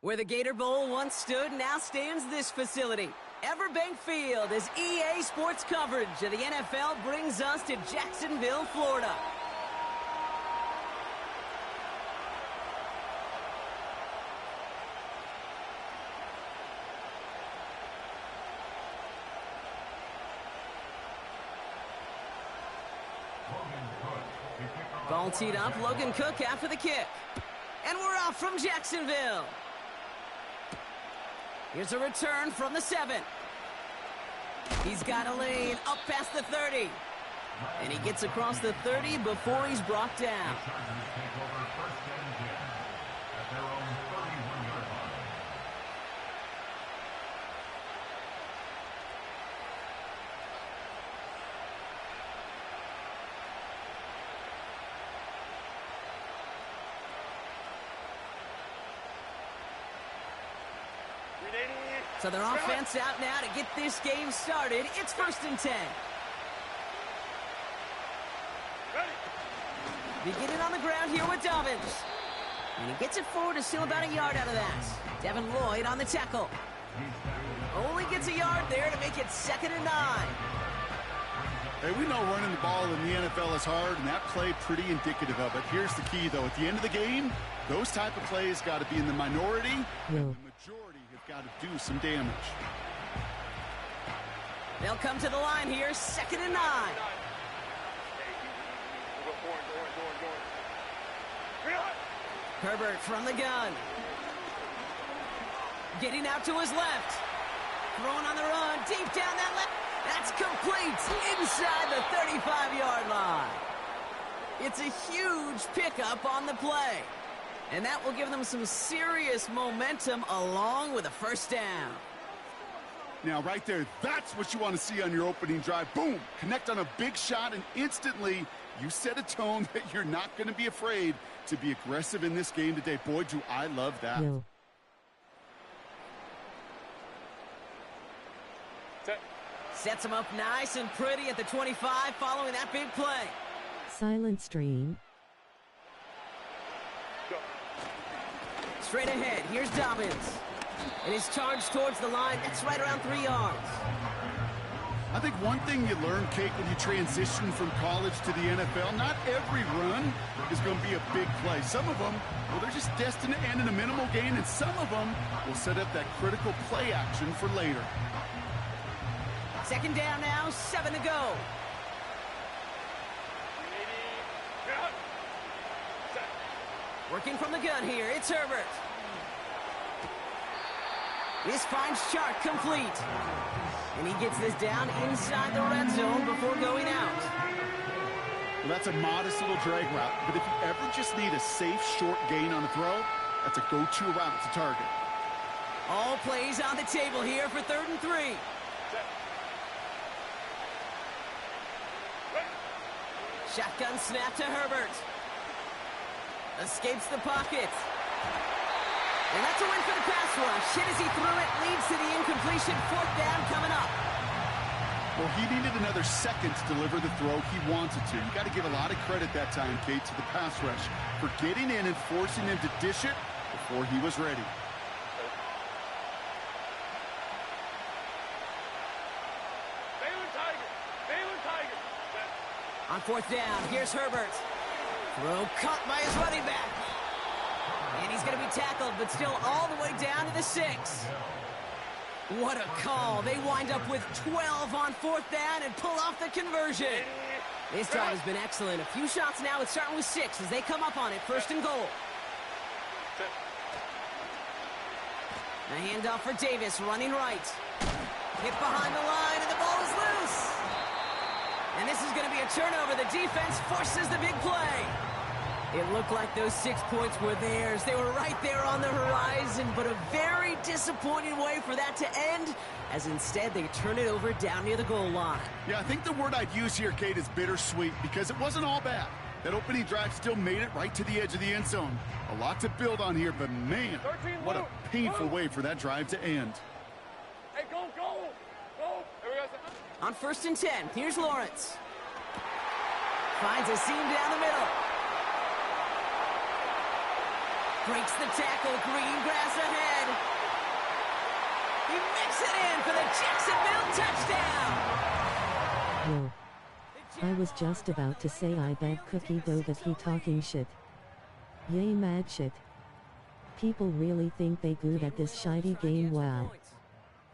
Where the Gator Bowl once stood, now stands this facility. Everbank Field, as EA Sports coverage of the NFL brings us to Jacksonville, Florida. Ball teed up, Logan Cook after the kick. And we're off from Jacksonville. Here's a return from the 7. He's got a lane up past the 30. And he gets across the 30 before he's brought down. So their offense out now to get this game started. It's 1st and 10. Beginning on the ground here with Dobbins. And he gets it forward to steal about a yard out of that. Devin Lloyd on the tackle. Only gets a yard there to make it 2nd and 9. Hey, we know running the ball in the NFL is hard, and that play pretty indicative of it. Here's the key, though. At the end of the game, those type of plays got to be in the minority. And the majority have got to do some damage. They'll come to the line here, 2nd and 9. Herbert from the gun. Getting out to his left. Throwing on the run, deep down that left. That's complete inside the 35-yard line. It's a huge pickup on the play. And that will give them some serious momentum along with a 1st down. Now, right there, that's what you want to see on your opening drive. Boom! Connect on a big shot, and instantly you set a tone that you're not going to be afraid to be aggressive in this game today. Boy, do I love that. Yeah. Sets him up nice and pretty at the 25 following that big play. Silent stream. Straight ahead, here's Dobbins. And his charge towards the line, that's right around 3 yards. I think one thing you learn, Kate, when you transition from college to the NFL, not every run is going to be a big play. Some of them, well, they're just destined to end in a minimal gain, and some of them will set up that critical play action for later. 2nd down now, 7 to go. Working from the gun here, it's Herbert. This finds Chark complete. And he gets this down inside the red zone before going out. Well, that's a modest little drag route, but if you ever just need a safe, short gain on a throw, that's a go-to route to target. All plays on the table here for 3rd and 3. Shotgun snap to Herbert. Escapes the pocket. And that's a win for the pass rush. Hit as he threw it, leads to the incompletion. 4th down coming up. Well, he needed another second to deliver the throw he wanted to. You got to give a lot of credit that time, Kate, to the pass rush for getting in and forcing him to dish it before he was ready. On 4th down, here's Herbert. Throw caught by his running back. And he's going to be tackled, but still all the way down to the 6. What a call. They wind up with 12 on 4th down and pull off the conversion. This drive has been excellent. A few shots now. It's starting with 6 as they come up on it. 1st and goal. A handoff for Davis, running right. Hit behind the line, and the ball is loose. And this is going to be a turnover. The defense forces the big play. It looked like those 6 points were theirs. They were right there on the horizon, but a very disappointing way for that to end, as instead they turn it over down near the goal line. Yeah, I think the word I'd use here, Kate, is bittersweet, because it wasn't all bad. That opening drive still made it right to the edge of the end zone. A lot to build on here, but man, what a painful way for that drive to end. Hey, go! On 1st and 10, here's Lawrence. Finds a seam down the middle. Breaks the tackle, green grass ahead. He makes it in for the Jacksonville touchdown. Yo. I was just about to say I bet Cookie though that he talking shit. Yay mad shit. People really think they good at this shitey game, wow.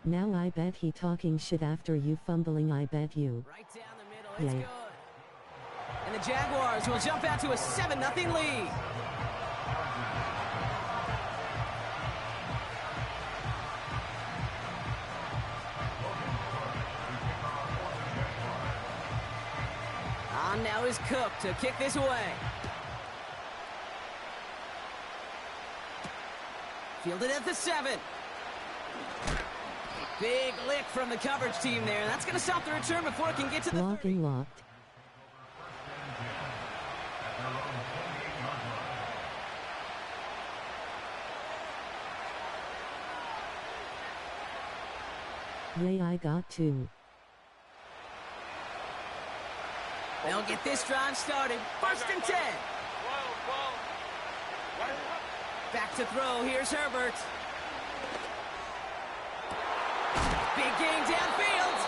Now I bet he talking shit after you fumbling, I bet you. Right down the middle, it's Yay. good. And the Jaguars will jump out to a 7-0 lead. On now is Cook to kick this away. Fielded at the 7. Big lick from the coverage team there. That's going to stop the return before it can get to the 30. Locking locked. Yay, I got 2. They'll get this drive started. First and 10. Back to throw. Here's Herbert. Big gain downfield.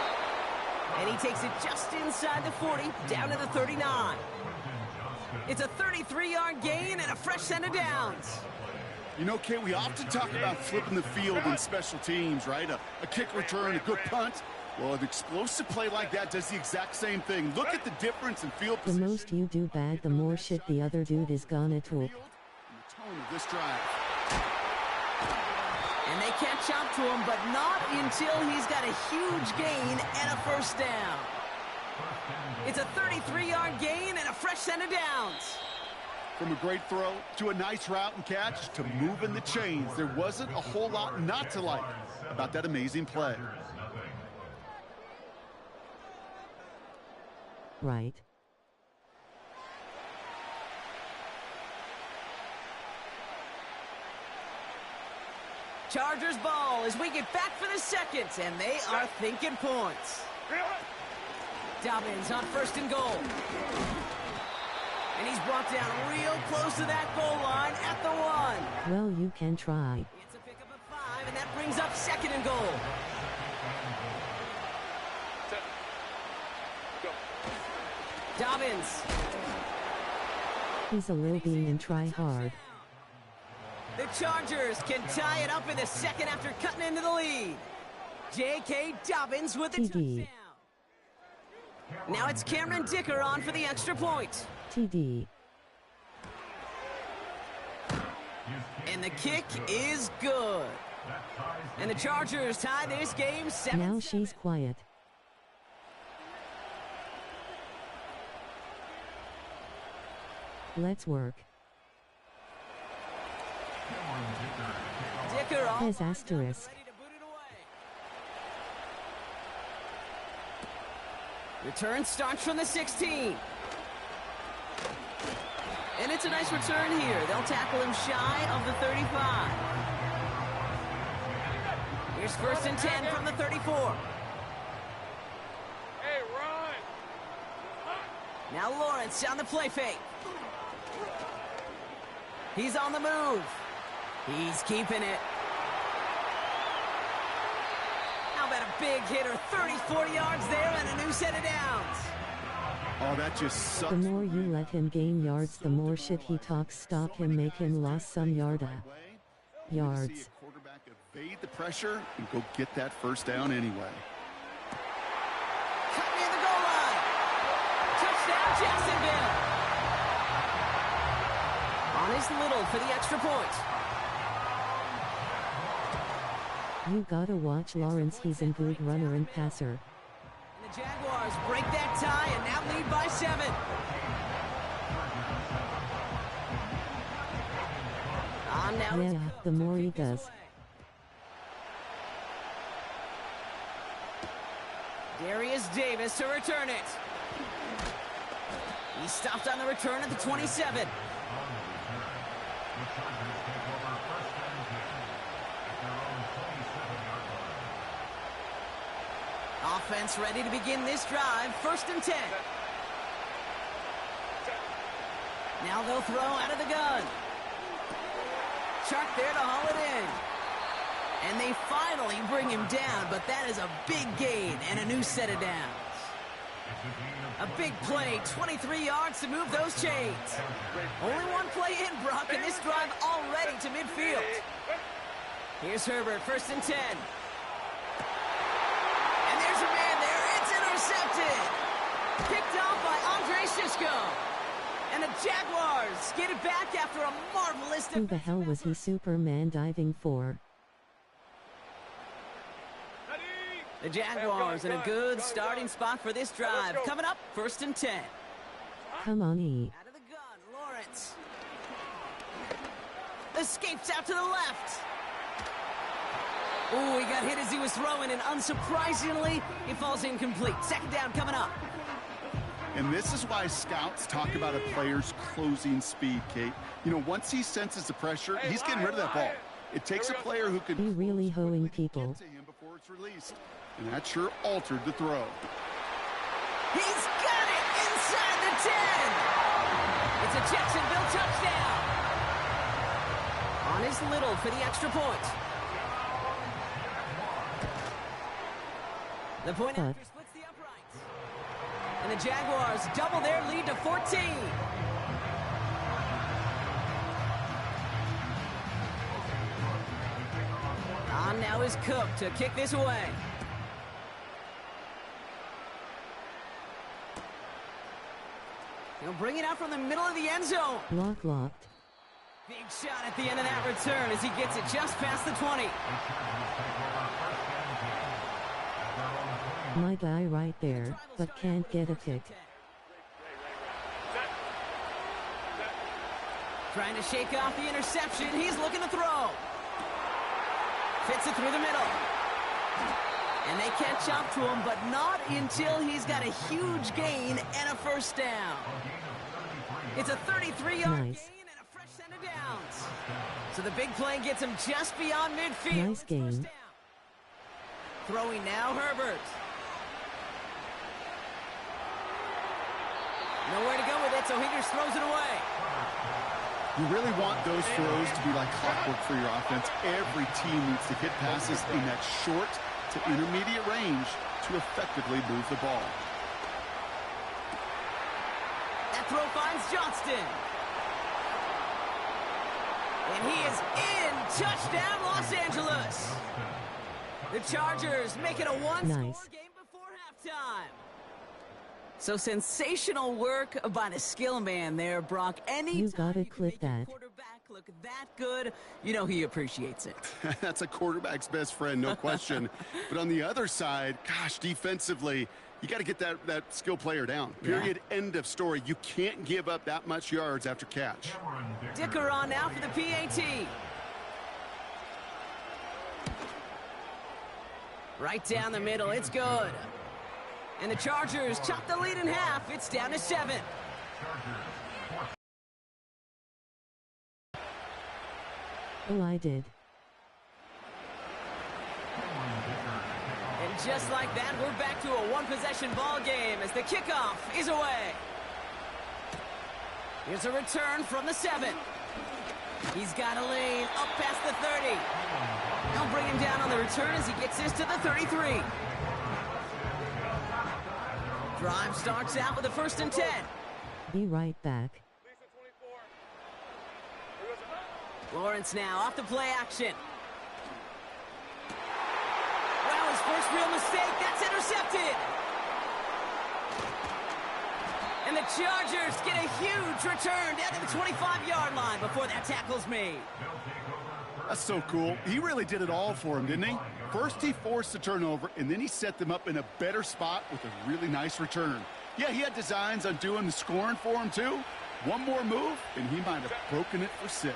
And he takes it just inside the 40, down to the 39. It's a 33-yard gain and a fresh set of downs. You know, Kate, we often talk about flipping the field in special teams, right? A kick return, a good punt. Well, an explosive play like that does the exact same thing. Look at the difference in field The position. most you do bad, the more shit the other dude is gonna talk. And the tone of this drive. And they catch up to him, but not until he's got a huge gain and a first down. It's a 33-yard gain and a fresh set of downs. From a great throw to a nice route and catch to moving the chains, there wasn't a whole lot not to like about that amazing play. Right. Chargers ball as we get back for the second, and they are thinking points. Dobbins on first and goal. And he's brought down real close to that goal line at the 1. Well, you can try. It's a pickup of 5, and that brings up second and goal. Dobbins. He's a little bean and try hard. The Chargers can tie it up in the second after cutting into the lead. J.K. Dobbins with the TD. touchdown. Now it's Cameron Dicker on for the extra point. TD. And the kick is good. And the Chargers tie this game 7-7. Now she's quiet. Let's work. Dicker on Has asterisk. ready to boot it away. Return starts from the 16. And it's a nice return here. They'll tackle him shy of the 35. Here's first and 10 from the 34. Hey, run! Now Lawrence on the play fake. He's on the move. He's keeping it. How about a big hitter, 30, 40 yards there and a new set of downs. Oh, that just sucks. The more you let him gain yards, the more shit he talks. Stop him, make him lost some yards. See a quarterback evade the pressure and go get that first down anyway. Cut near the goal line. Touchdown, Jacksonville. On is Little for the extra point. You gotta watch Lawrence, he's a good runner and passer. And the Jaguars break that tie and now lead by 7. On now. Yeah, the more he does. Darius Davis to return it. He stopped on the return at the 27. Offense ready to begin this drive. First and 10. Now they'll throw out of the gun. Chark there to haul it in. And they finally bring him down, but that is a big gain and a new set of downs. A big play, 23 yards to move those chains. Only one play in, Brock, and this drive already to midfield. Here's Herbert, 1st and 10. And there's a man there. It's intercepted. Picked off by Andre Shishko. And the Jaguars get it back after a marvelous... Who the hell was he Superman diving for? The Jaguars in a good starting spot for this drive. Coming up, 1st and 10. Come on, E. Out of the gun, Lawrence. Escapes out to the left. Ooh, he got hit as he was throwing, and unsurprisingly, he falls incomplete. 2nd down coming up. And this is why scouts talk about a player's closing speed, Kate. You know, once he senses the pressure, he's getting rid of that ball. It takes a player who can... He really hoeing people. ...get to him before it's released. And that sure altered the throw. He's got it inside the 10. It's a Jacksonville touchdown. On his Little for the extra point. The point after splits the uprights. And the Jaguars double their lead to 14. On now is Cook to kick this away. He'll bring it out from the middle of the end zone. Locked. Big shot at the end of that return as he gets it just past the 20. My guy right there, but can't get a pick. Trying to shake off the interception. He's looking to throw. Fits it through the middle. And they catch up to him, but not until he's got a huge gain and a 1st down. It's a 33-yard gain and a fresh set of downs. So the big play gets him just beyond midfield. Nice game. Throwing now, Herbert. Nowhere to go with it, so Higgins throws it away. You really want those throws to be like clockwork for your offense. Every team needs to hit passes in that short to intermediate range to effectively move the ball. That throw finds Johnston. And he is in. Touchdown, Los Angeles. The Chargers make it a one-score game before halftime. So sensational work by the skill man there, Brock. You gotta clip that. Quarterback look that good, you know he appreciates it. That's a quarterback's best friend, no question. But on the other side, gosh, defensively, you got to get that skill player down. Period. Yeah. End of story. You can't give up that much yards after catch. Dicker on now for the PAT. Right down the middle. It's good. And the Chargers chop the lead in half. It's down to 7. Oh, I did. And just like that, we're back to a one-possession ball game as the kickoff is away. Here's a return from the 7. He's got a lane up past the 30. They'll bring him down on the return as he gets this to the 33. Drive starts out with a 1st and 10. Be right back. Lawrence now off the play action. Well, his first real mistake. That's intercepted. And the Chargers get a huge return down to the 25-yard line before that tackle's made. That's so cool. He really did it all for him, didn't he? First, he forced the turnover, and then he set them up in a better spot with a really nice return. Yeah, he had designs on doing the scoring for him, too. One more move, and he might have broken it for 6.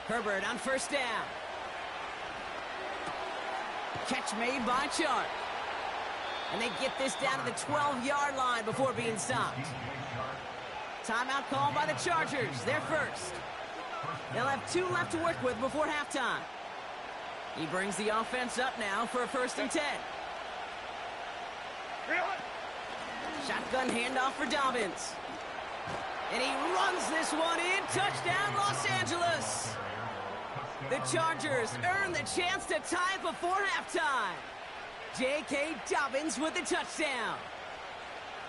Herbert on 1st down. Catch made by Chark. And they get this down to the 12-yard line before being stopped. Timeout called by the Chargers. They're first. They'll have 2 left to work with before halftime. He brings the offense up now for a 1st and 10. Shotgun handoff for Dobbins. And he runs this one in. Touchdown, Los Angeles. The Chargers earn the chance to tie it before halftime. J.K. Dobbins with the touchdown.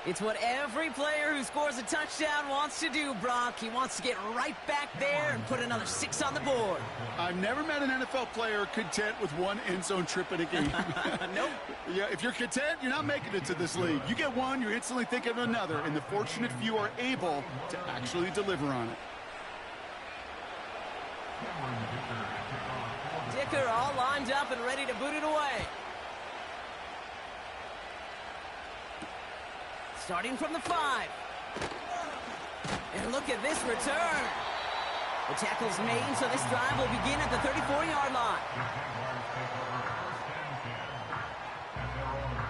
It's what every player who scores a touchdown wants to do, Brock. He wants to get right back there and put another 6 on the board. I've never met an NFL player content with one end zone trip in a game. Nope. Yeah, if you're content, you're not making it to this league. You get one, you're instantly thinking of another, and the fortunate few are able to actually deliver on it. Dicker all lined up and ready to boot it away. Starting from the 5. And look at this return. The tackle's made, so this drive will begin at the 34-yard line.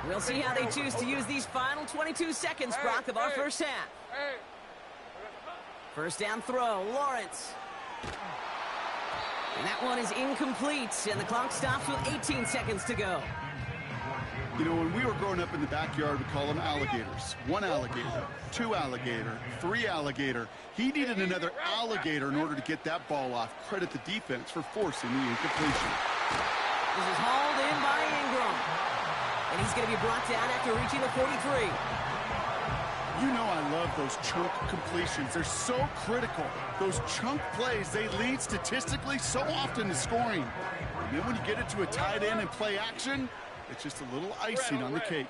We'll see how they choose to use these final 22 seconds, Brock, of our first half. First down throw, Lawrence. And that one is incomplete, and the clock stops with 18 seconds to go. You know, when we were growing up in the backyard, we call them alligators. 1 alligator, 2 alligator, 3 alligator. He needed another alligator in order to get that ball off. Credit the defense for forcing the incompletion. This is hauled in by Ingram. And he's going to be brought down after reaching the 43. You know I love those chunk completions. They're so critical. Those chunk plays, they lead statistically so often to scoring. And then when you get it to a tight end and play action, it's just a little icing on the cake.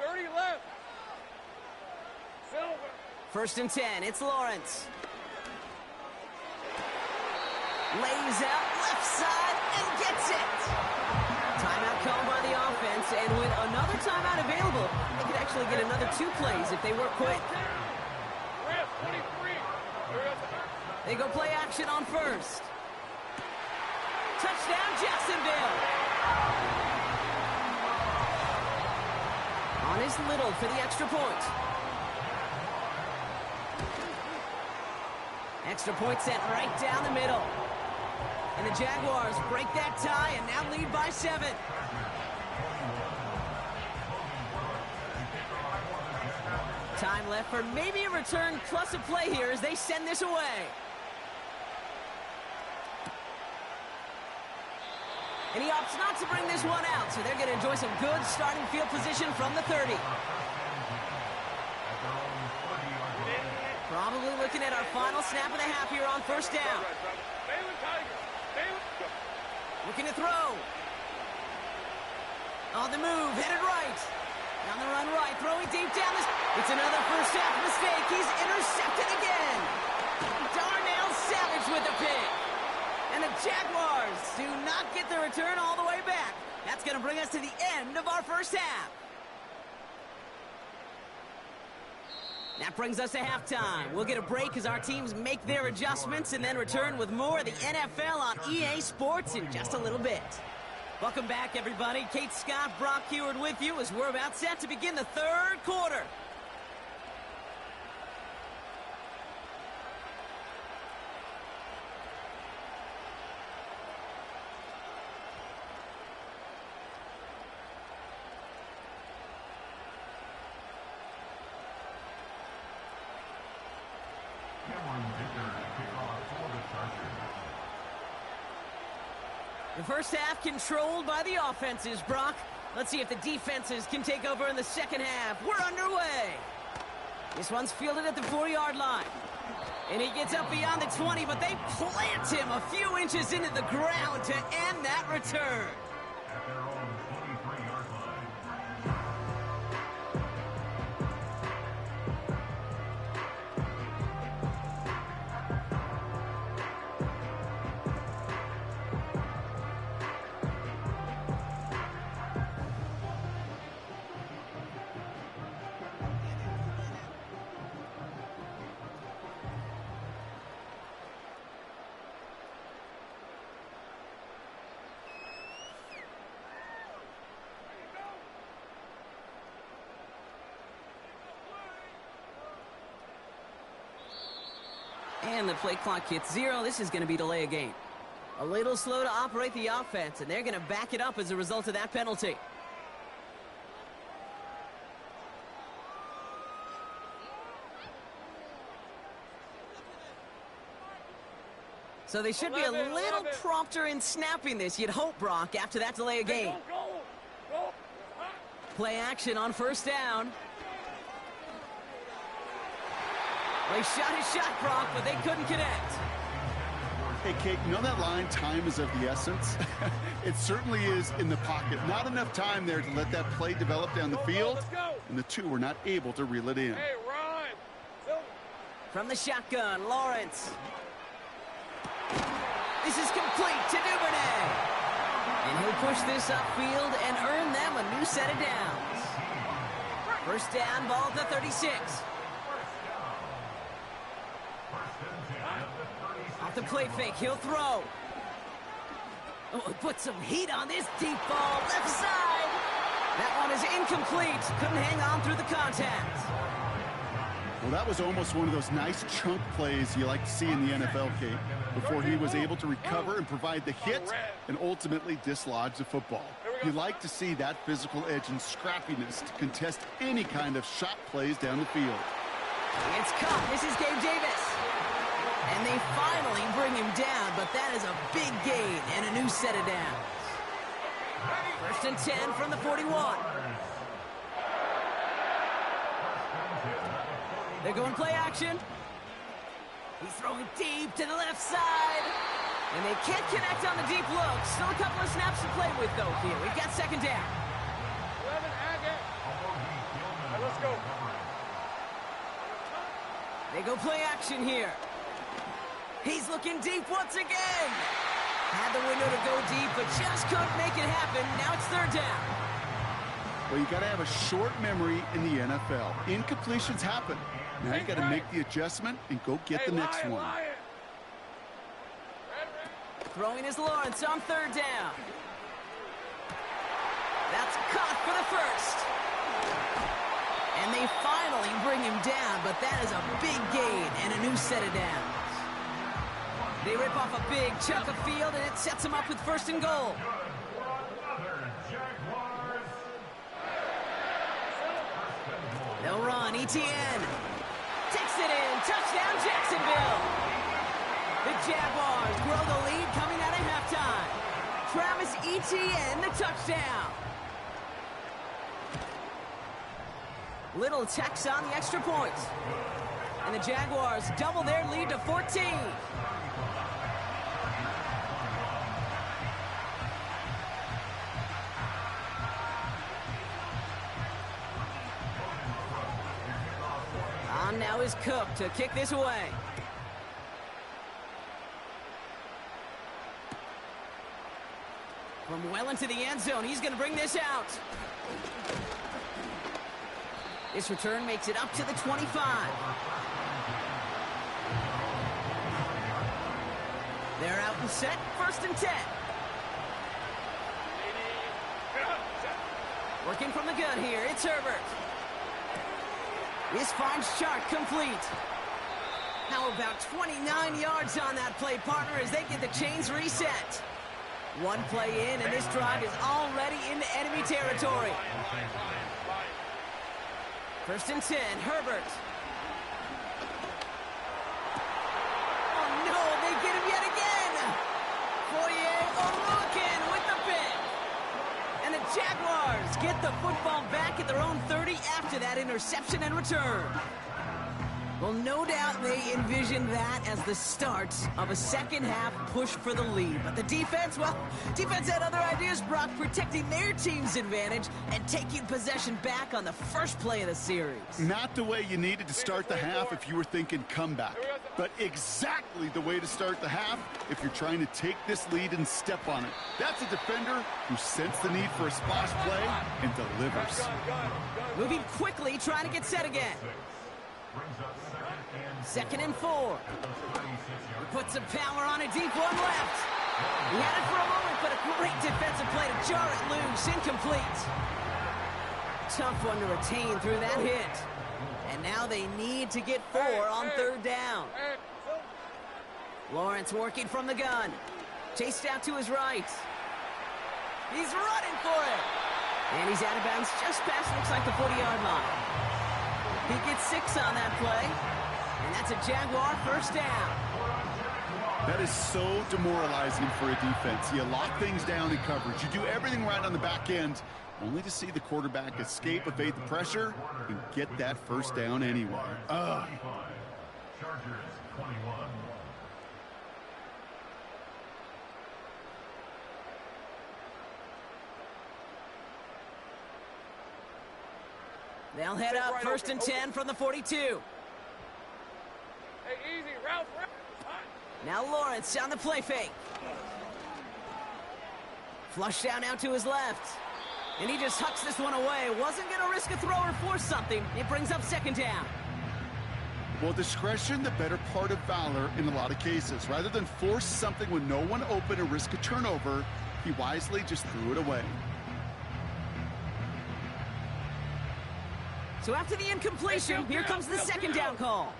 30 left. Silver. First and 10, it's Lawrence. Lays out left side and gets it. Timeout called by the offense, and with another timeout available, they could actually get another 2 plays if they work quick. 23. They go play action on first. Touchdown, Jacksonville. On is Little for the extra point. Extra point sent right down the middle. And the Jaguars break that tie and now lead by 7. Time left for maybe a return plus a play here as they send this away. And he opts not to bring this one out, so they're going to enjoy some good starting field position from the 30. Probably looking at our final snap of the half here on first down. Looking to throw. On the move, headed right. On the run right, throwing deep down. It's another first half mistake. He's intercepted again. Darnell Savage with the pick. And the Jaguars do not get the return all the way back. That's going to bring us to the end of our first half. That brings us to halftime. We'll get a break as our teams make their adjustments and then return with more of the NFL on EA Sports in just a little bit. Welcome back, everybody. Kate Scott, Brock Heward with you as we're about set to begin the third quarter. The first half controlled by the offenses, Brock. Let's see if the defenses can take over in the second half. We're underway. This one's fielded at the 4-yard line. And he gets up beyond the 20, but they plant him a few inches into the ground to end that return. And the play clock hits 0. This is going to be delay a game. A little slow to operate the offense, and they're going to back it up as a result of that penalty. So they should be a little prompter in snapping this, you'd hope, Brock, after that delay of game. Play action on first down. Well, he shot his shot, Brock, but they couldn't connect. Hey, Kate, you know that line, time is of the essence? It certainly is in the pocket. Not enough time there to let that play develop down the field, and the two were not able to reel it in. Hey, Ryan. From the shotgun, Lawrence. This is complete to Duvernay. And he'll push this upfield and earn them a new set of downs. First down, ball at the 36. Off the play fake, he'll throw. Oh, put some heat on this deep ball, left side. That one is incomplete. Couldn't hang on through the contact. Well, that was almost one of those nice chunk plays you like to see in the NFL, Kate, before he was able to recover and provide the hit and ultimately dislodge the football. You like to see that physical edge and scrappiness to contest any kind of shot plays down the field. It's caught. This is Gabe Davis. And they finally bring him down, but that is a big gain and a new set of downs. First and 10 from the 41. They're going play action. He's throwing deep to the left side. And they can't connect on the deep look. Still a couple of snaps to play with, though, here. We've got second down. 11, Agate. All right, let's go. They go play action here. He's looking deep once again. Had the window to go deep, but just couldn't make it happen. Now it's third down. Well, you got to have a short memory in the NFL. Incompletions happen. Now you got to make the adjustment and go get the next one. Throwing is Lawrence on third down. That's caught for the first. And they finally bring him down, but that is a big gain and a new set of downs. They rip off a big chunk of field, and it sets him up with first and goal. They'll run. Etienne takes it in. Touchdown, Jacksonville. The Jaguars grow the lead coming out of halftime. Travis Etienne, the touchdown. Little checks on the extra point. And the Jaguars double their lead to 14. On now is Cook to kick this away. From well into the end zone, he's going to bring this out. This return makes it up to the 25. They're out and set, first and 10. Working from the gun here, it's Herbert. This finds Chark complete. How about 29 yards on that play, partner, as they get the chains reset. One play in, and this drive is already into enemy territory. First and 10, Herbert. Oh, no, they get him yet again. Foye Oluokun with the pick. And the Jaguars get the football back at their own 30 after that interception and return. Well, no doubt they envisioned that as the start of a second-half push for the lead. But the defense, well, defense had other ideas, Brock, protecting their team's advantage and taking possession back on the first play of the series. Not the way you needed to start the half if you were thinking comeback, but exactly the way to start the half if you're trying to take this lead and step on it. That's a defender who sensed the need for a splash play and delivers. Moving quickly, trying to get set again. Second and 4. He puts some power on a deep one left. He had it for a moment, but a great defensive play to jar it loose. Incomplete. Tough one to retain through that hit. And now they need to get 4 on third down. Lawrence working from the gun. Chased out to his right. He's running for it. And he's out of bounds just past, looks like the 40-yard line. He gets 6 on that play. And that's a Jaguar first down. That is so demoralizing for a defense. You lock things down in coverage. You do everything right on the back end, only to see the quarterback escape, evade the pressure, and get that first down anyway. Ugh. Chargers 21. They'll head up first and 10 from the 42. Hey, easy, Ralph. Now Lawrence on the play fake. Flush down out to his left. And he just hucks this one away. Wasn't going to risk a throw or force something. It brings up second down. Well, discretion, the better part of valor in a lot of cases. Rather than force something when no one open and risk a turnover, he wisely just threw it away. So after the incompletion, here comes the second down call.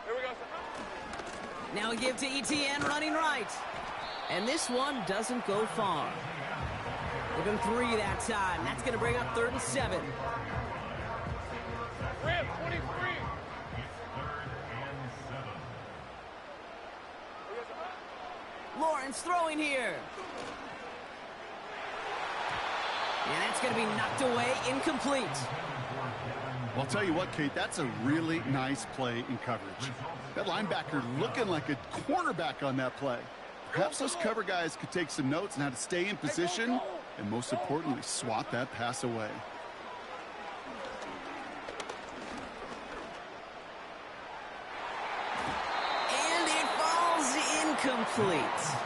Here we go, sir. Now we give to ETN running right. And this one doesn't go far. Give him 3 that time. That's going to bring up 3rd and 7. Rim, 23. And Lawrence throwing here. And that's going to be knocked away, incomplete. Well, I'll tell you what, Kate, that's a really nice play in coverage. That linebacker looking like a cornerback on that play. Perhaps those cover guys could take some notes on how to stay in position and, most importantly, swat that pass away. And it falls incomplete.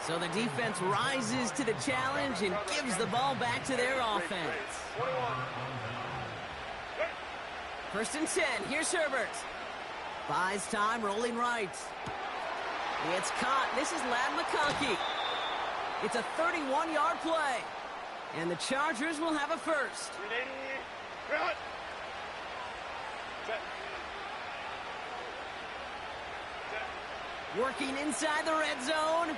So the defense rises to the challenge and gives the ball back to their offense. 1st and 10. Here's Herbert. Buys time, rolling right. It's caught. This is Ladd McConkey. It's a 31-yard play. And the Chargers will have a first. Working inside the red zone.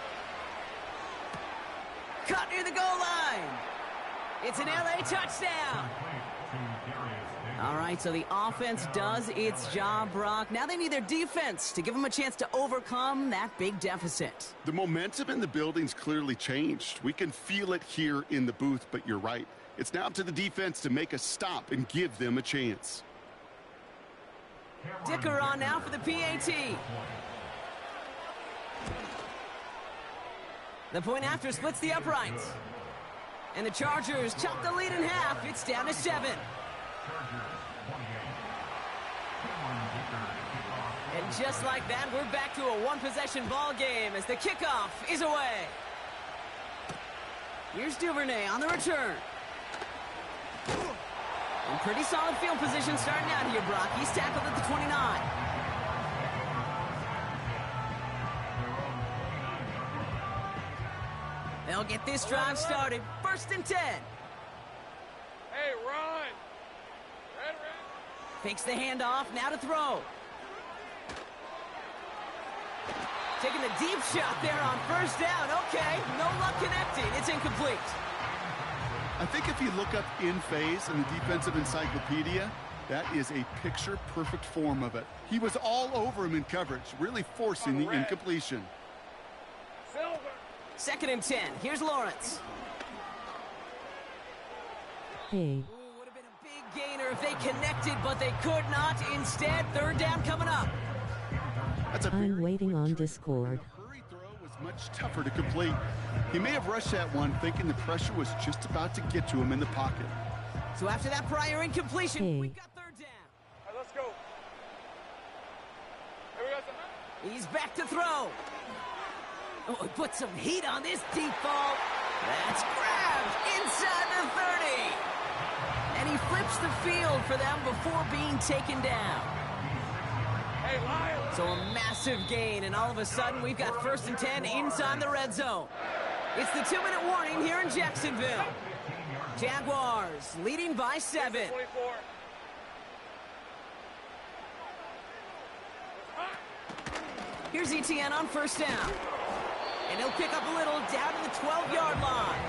Cut near the goal line. It's an LA touchdown. All right, so the offense does its job, Brock. Now they need their defense to give them a chance to overcome that big deficit. The momentum in the building's clearly changed. We can feel it here in the booth, but you're right. It's now up to the defense to make a stop and give them a chance. Dicker on now for the PAT. The point after splits the uprights. And the Chargers chop the lead in half. It's down to 7. And just like that, we're back to a one-possession ball game as the kickoff is away. Here's Duvernay on the return. And pretty solid field position starting out here, Brock. He's tackled at the 29. They'll get this drive started. 1st and 10. Hey, run. Red. Fakes the handoff, now to throw. Taking the deep shot there on 1st down. Okay, no luck connecting. It's incomplete. I think if you look up in phase in the defensive encyclopedia, that is a picture-perfect form of it. He was all over him in coverage, really forcing the incompletion. Silver. 2nd and 10. Here's Lawrence. Hey, Would have been a big gainer if they connected, but they could not. Instead, 3rd down coming up. That's a I'm waiting on Discord. The hurry throw was much tougher to complete. He may have rushed that one thinking the pressure was just about to get to him in the pocket. So after that prior incompletion, Hey. we've got 3rd down. All right, let's go. Here we go, sir. He's back to throw. Oh, he put some heat on this deep ball. That's grabbed inside the 30. And he flips the field for them before being taken down. Hey, Lion. So a massive gain, and all of a sudden, we've got 1st and 10 inside the red zone. It's the 2-minute warning here in Jacksonville. Jaguars leading by 7. 24. Here's ETN on 1st down. And he'll pick up a little down to the 12-yard line.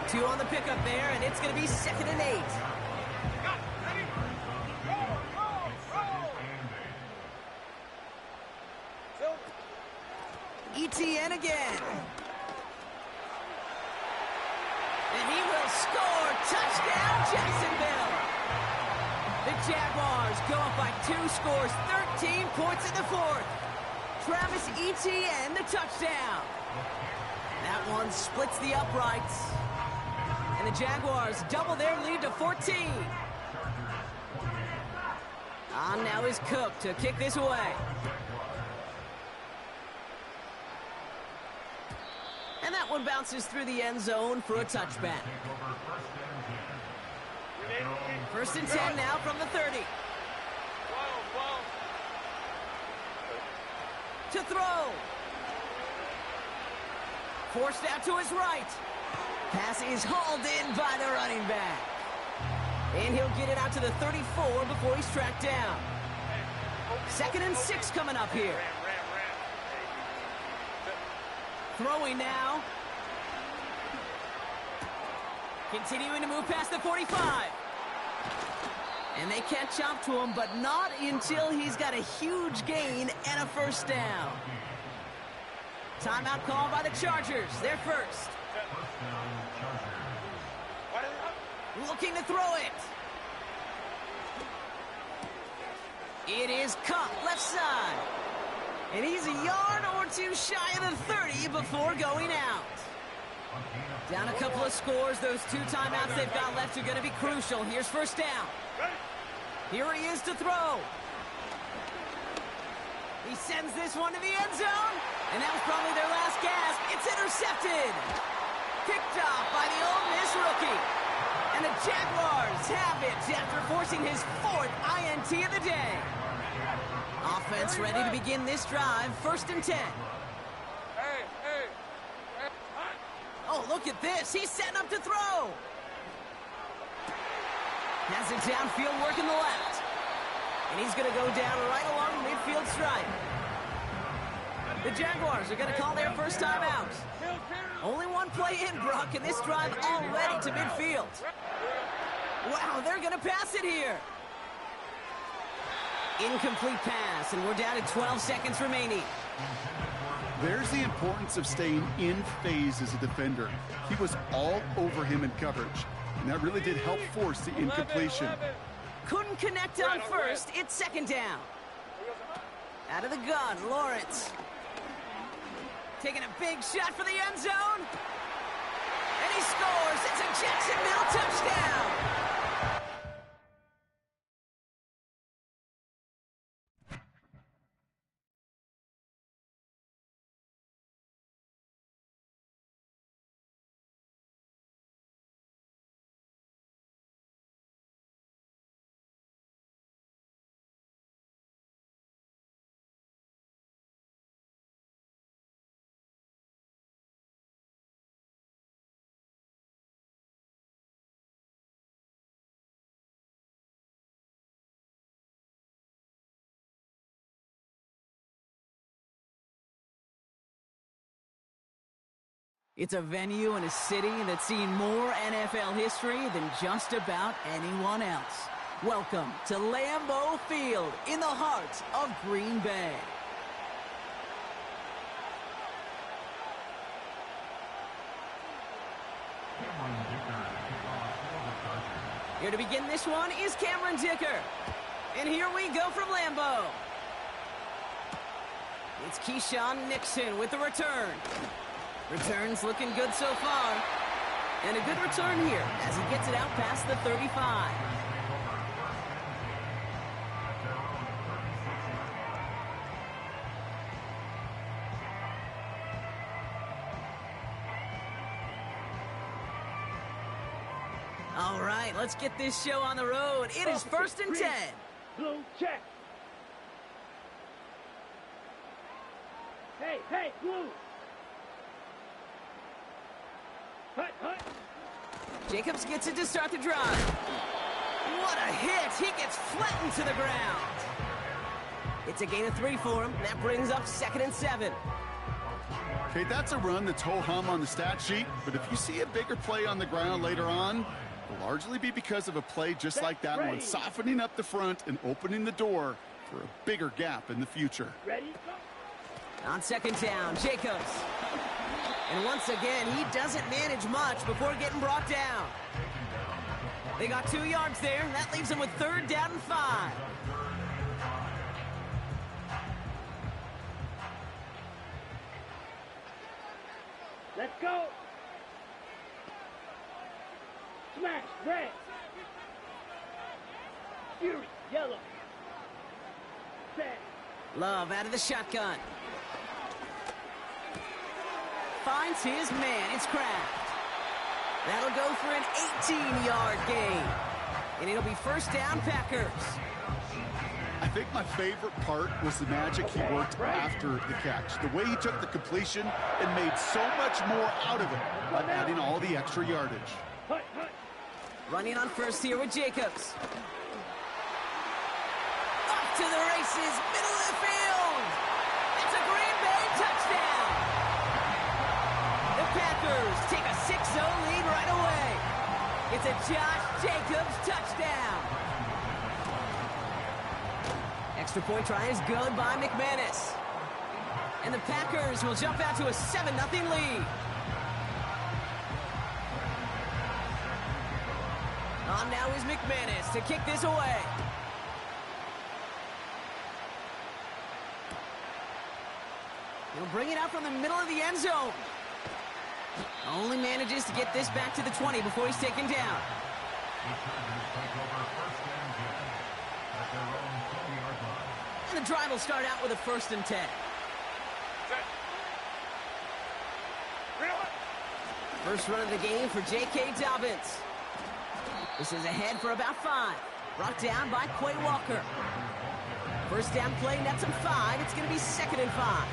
2 on the pickup there, and it's going to be 2nd and 8. ETN again. And he will score. Touchdown, Jacksonville. The Jaguars go up by 2 scores, 13 points in the fourth. Travis Etienne, the touchdown. That one splits the uprights. And the Jaguars double their lead to 14. On now is Cook to kick this away. And that one bounces through the end zone for a touchback. 1st and 10 now from the 30. To throw. Forced out to his right. Pass is hauled in by the running back. And he'll get it out to the 34 before he's tracked down. 2nd and 6 coming up here. Throwing now. Continuing to move past the 45. And they catch up to him, but not until he's got a huge gain and a 1st down. Timeout called by the Chargers. They're first. Looking to throw it. It is caught left side. And he's a yard or 2 shy of the 30 before going out. Down a couple of scores. Those 2 timeouts they've got left are going to be crucial. Here's 1st down. Here he is to throw. He sends this one to the end zone. And that was probably their last gasp. It's intercepted. Picked off by the Ole Miss rookie. And the Jaguars have it after forcing his 4th INT of the day. Offense ready to begin this drive. 1st and 10. Oh, look at this. He's setting up to throw. Has it downfield, working the left. And he's going to go down right along the midfield stripe. The Jaguars are going to call their 1st time out. Only 1 play in, Brock, and this drive already to midfield. Wow, they're going to pass it here. Incomplete pass, and we're down to 12 seconds remaining. There's the importance of staying in phase as a defender. He was all over him in coverage, and that really did help force the incompletion. Couldn't connect on 1st. It's 2nd down. Out of the gun, Lawrence. Taking a big shot for the end zone. And he scores. It's a Jacksonville touchdown. It's a venue and a city that's seen more NFL history than just about anyone else. Welcome to Lambeau Field in the heart of Green Bay. Here to begin this one is Cameron Dicker. And here we go from Lambeau. It's Keyshawn Nixon with the return. Return's looking good so far. And a good return here as he gets it out past the 35. All right, let's get this show on the road. It is 1st and 10. Blue check. Hey, blue. Hut. Jacobs gets it to start the drive. What a hit. He gets flattened to the ground. It's a gain of 3 for him. That brings up 2nd and 7. Okay, that's a run that's ho-hum on the stat sheet, but if you see a bigger play on the ground later on, it'll largely be because of a play just like that one, softening up the front and opening the door for a bigger gap in the future. Ready? On second down, Jacobs. And once again, he doesn't manage much before getting brought down. They got 2 yards there. That leaves them with 3rd down and 5. Let's go. Smash, red. Fury, yellow. Set. Love out of the shotgun. Finds his man. It's Kraft. That'll go for an 18-yard gain. And it'll be 1st down, Packers. I think my favorite part was the magic he worked after the catch. The way he took the completion and made so much more out of it by adding all the extra yardage. Running on first here with Jacobs. Off to the races, middle of the field. It's a Green Bay touchdown. The Packers take a 6-0 lead right away. It's a Josh Jacobs touchdown. Extra point try is good by McManus. And the Packers will jump out to a 7-0 lead. On now is McManus to kick this away. He'll bring it out from the middle of the end zone. Only manages to get this back to the 20 before he's taken down. And the drive will start out with a 1st and 10. First run of the game for J.K. Dobbins. This is ahead for about 5. Brought down by Quay Walker. 1st down play, nets him 5. It's going to be 2nd and 5.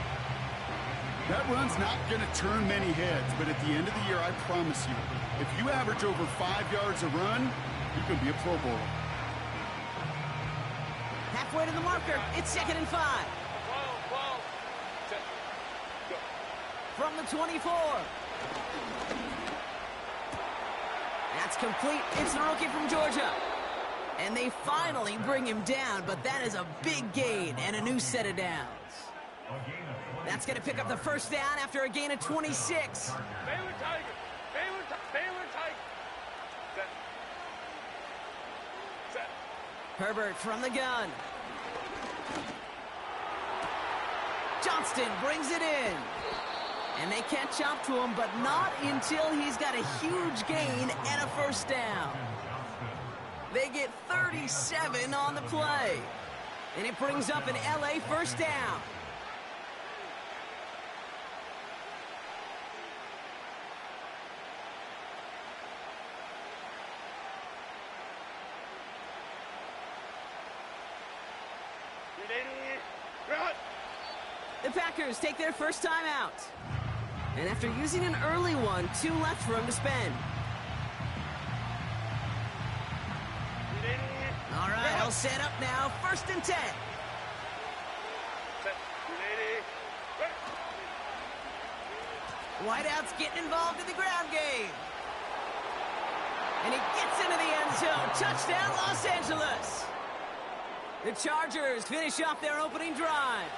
That run's not going to turn many heads, but at the end of the year, I promise you, if you average over 5 yards a run, you can be a Pro Bowler. Halfway to the marker, it's 2nd and 5. From the 24. That's complete. It's the rookie from Georgia. And they finally bring him down, but that is a big gain and a new set of downs. That's going to pick up the 1st down after a gain of 26. Baylor Tigers. Baylor Tigers. Set. Herbert from the gun. Johnston brings it in. And they catch up to him, but not until he's got a huge gain and a 1st down. They get 37 on the play. And it brings up an LA 1st down. The Packers take their 1st time out. And after using an early one, 2 left for him to spend. All right, I'll set up now. 1st and 10. Whiteout's getting involved in the ground game. And he gets into the end zone. Touchdown, Los Angeles. The Chargers finish off their opening drive.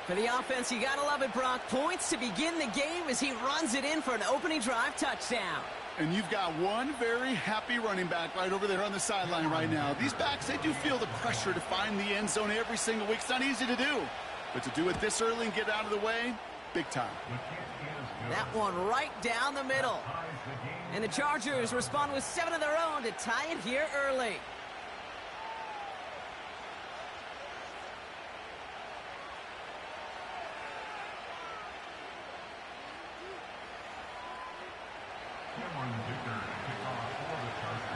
For the offense, you gotta love it, Brock. Points to begin the game as he runs it in for an opening drive touchdown. And you've got one very happy running back right over there on the sideline right now. These backs, they do feel the pressure to find the end zone every single week. It's not easy to do. But to do it this early and get out of the way, big time. That one right down the middle. And the Chargers respond with 7 of their own to tie it here early.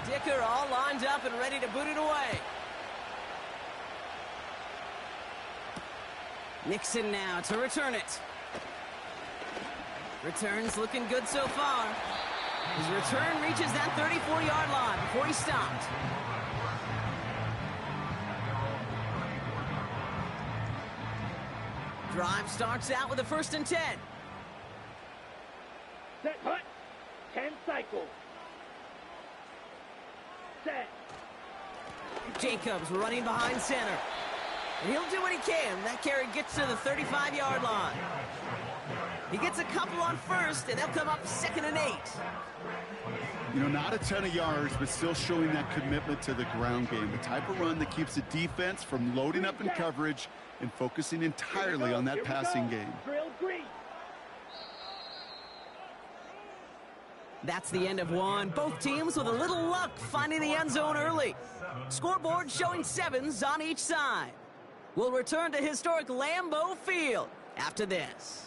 Dicker all lined up and ready to boot it away. Nixon now to return it. Returns looking good so far. His return reaches that 34-yard line before he stopped. Drive starts out with a 1st and 10. Set, hut. 10 cycles. Set. Jacobs running behind center. And he'll do what he can. That carry gets to the 35-yard line. He gets a couple on first, and they'll come up 2nd and 8. You know, not a ton of yards, but still showing that commitment to the ground game. The type of run that keeps the defense from loading up in coverage and focusing entirely on that passing game. Drill green. That's the end of one. Both teams with a little luck finding the end zone early. Scoreboard showing 7s on each side. We'll return to historic Lambeau Field after this.